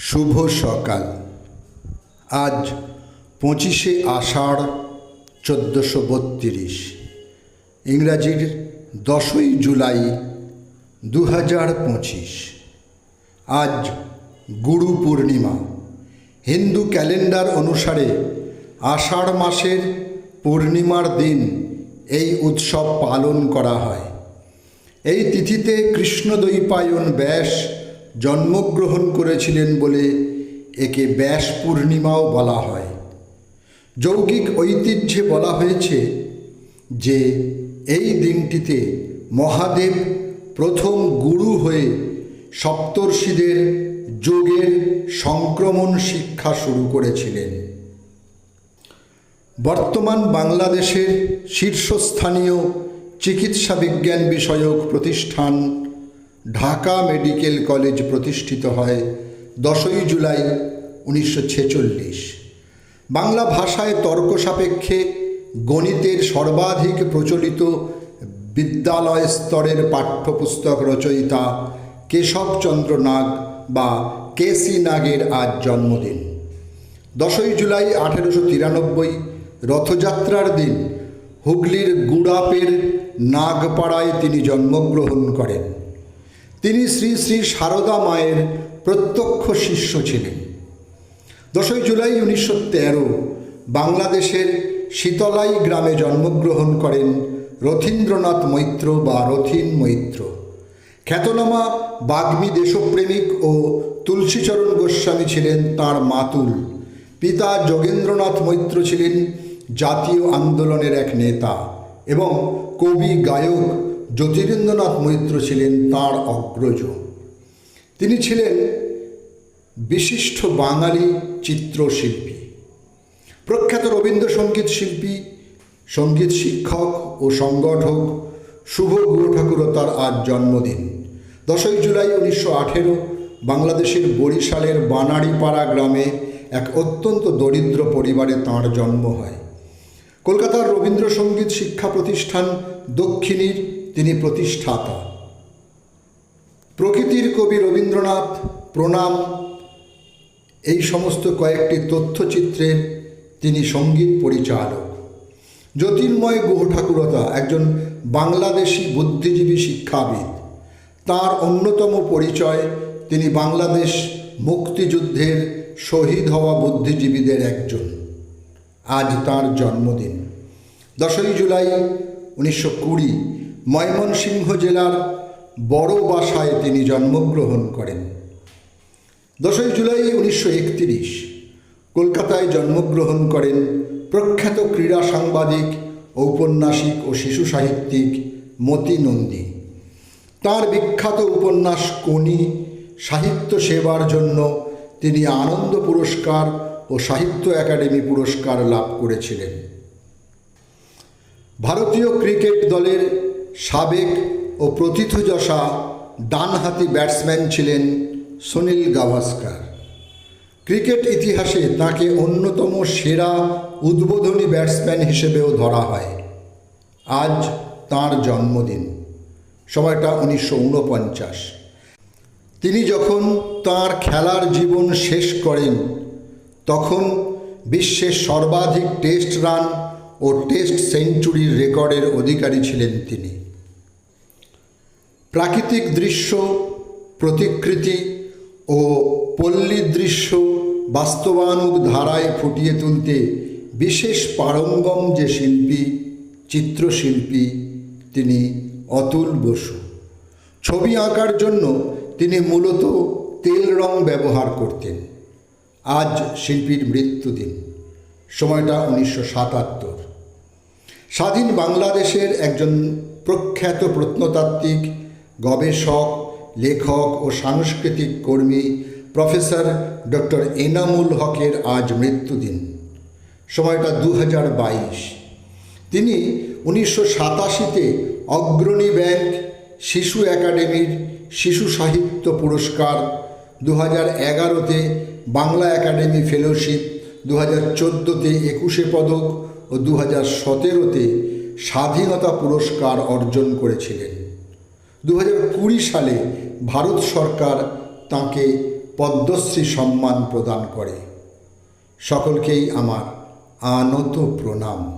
শুভ সকাল। আজ 25শে আষাঢ় 1432, ইংরাজির 10ই জুলাই 2025। আজ গুরু পূর্ণিমা। হিন্দু ক্যালেন্ডার অনুসারে আষাঢ় মাসের পূর্ণিমার দিন এই উৎসব পালন করা হয়। এই তিথিতে কৃষ্ণদ্বৈপায়ন ব্যাস জন্মগ্রহণ করেছিলেন বলে একে ব্যাস পূর্ণিমাও বলা হয়। যৌগিক ঐতিহ্যে বলা হয়েছে যে এই দিনটিতে মহাদেব প্রথম গুরু হয়ে সপ্তর্ষিদের যোগের সংক্রমণ শিক্ষা শুরু করেছিলেন। বর্তমান বাংলাদেশের শীর্ষস্থানীয় চিকিৎসা বিজ্ঞান বিষয়ক প্রতিষ্ঠান ঢাকা মেডিকেল কলেজ প্রতিষ্ঠিত হয় 10ই জুলাই 1946। বাংলা ভাষায় তর্ক সাপেক্ষে গণিতের সর্বাধিক প্রচলিত বিদ্যালয় স্তরের পাঠ্যপুস্তক রচয়িতা কেশবচন্দ্র নাগ বা কেসি নাগের আজ জন্মদিন। 10ই জুলাই 1893 রথযাত্রার দিন হুগলির গুড়াপের নাগপাড়ায় তিনি জন্মগ্রহণ করেন। তিনি শ্রী শ্রী সারদা মায়ের প্রত্যক্ষ শিষ্য ছিলেন। 10ই জুলাই 1913 বাংলাদেশের শীতলাই গ্রামে জন্মগ্রহণ করেন রথীন্দ্রনাথ মৈত্র বা রথীন মৈত্র। খ্যাতনামা বাগ্মী দেশপ্রেমিক ও তুলসীচরণ গোস্বামী ছিলেন তাঁর মাতুল। পিতা যোগেন্দ্রনাথ মৈত্র ছিলেন জাতীয় আন্দোলনের এক নেতা এবং কবি গায়ক জ্যোতিরিন্দ্রনাথ মৈত্র ছিলেন তাঁর অগ্রজ। তিনি ছিলেন বিশিষ্ট বাঙালি চিত্রশিল্পী, প্রখ্যাত রবীন্দ্রসঙ্গীত শিল্পী, সঙ্গীত শিক্ষক ও সংগঠক শুভ গুহ ঠাকুরও তার আজ জন্মদিন। 10ই জুলাই 1918 বাংলাদেশের বরিশালের বানাড়িপাড়া গ্রামে এক অত্যন্ত দরিদ্র পরিবারে তাঁর জন্ম হয়। কলকাতার রবীন্দ্রসঙ্গীত শিক্ষা প্রতিষ্ঠান দক্ষিণীর তিনি প্রতিষ্ঠাতা। প্রকৃতির কবি রবীন্দ্রনাথ, প্রণাম, এই সমস্ত কয়েকটি তথ্যচিত্রের তিনি সঙ্গীত পরিচালক। জ্যোতির্ময় গুহ ঠাকুরতা একজন বাংলাদেশি বুদ্ধিজীবী শিক্ষাবিদ। তার অন্যতম পরিচয় তিনি বাংলাদেশ মুক্তিযুদ্ধের শহীদ হওয়া বুদ্ধিজীবীদের একজন। আজ তাঁর জন্মদিন। 10ই জুলাই 1920 ময়মনসিংহ জেলার বড় বাসায় তিনি জন্মগ্রহণ করেন। 10ই জুলাই 1931 কলকাতায় জন্মগ্রহণ করেন প্রখ্যাত ক্রীড়া সাংবাদিক, ঔপন্যাসিক ও শিশু সাহিত্যিক মতি নন্দী। তাঁর বিখ্যাত উপন্যাস কোনি সাহিত্য সেবার জন্য তিনি আনন্দ পুরস্কার ও সাহিত্য একাডেমি পুরস্কার লাভ করেছিলেন। ভারতীয় ক্রিকেট দলের সাবেক ও প্রথিতযশা ডানহাতি ব্যাটসম্যান ছিলেন সুনীল গাভাস্কার। ক্রিকেট ইতিহাসে তাকে অন্যতম সেরা উদ্বোধনী ব্যাটসম্যান হিসেবেও ধরা হয়। আজ তাঁর জন্মদিন। সময়টা 1949। তিনি যখন তাঁর খেলার জীবন শেষ করেন তখন বিশ্বের সর্বাধিক টেস্ট রান ও টেস্ট সেঞ্চুরির রেকর্ডের অধিকারী ছিলেন তিনি। প্রাকৃতিক দৃশ্য, প্রতিকৃতি ও পল্লী দৃশ্য বাস্তবায়ন ধারায় ফুটিয়ে তুলতে বিশেষ পারঙ্গম যে শিল্পী, চিত্রশিল্পী, তিনি অতুল বসু। ছবি আঁকার জন্য তিনি মূলত তেল রং ব্যবহার করতেন। আজ শিল্পীর মৃত্যুদিন। সময়টা 1977। স্বাধীন বাংলাদেশের একজন প্রখ্যাত প্রত্নতাত্ত্বিক, গবেষক, লেখক ও সাংস্কৃতিক কর্মী প্রফেসর ডক্টর এনামুল হকের আজ মৃত্যুদিন। সময়টা 2022। তিনি 1987-তে অগ্রণী ব্যাংক শিশু একাডেমির শিশু সাহিত্য পুরস্কার, 2011-তে বাংলা একাডেমি ফেলোশিপ, 2014-তে 21শে পদক ও 2017-তে স্বাধীনতা পুরস্কার অর্জন করেছিলেন। 2020 সালে ভারত সরকার তাঁকে পদ্মশ্রী সম্মান প্রদান করে। সকলকেই আমার আনত প্রণাম।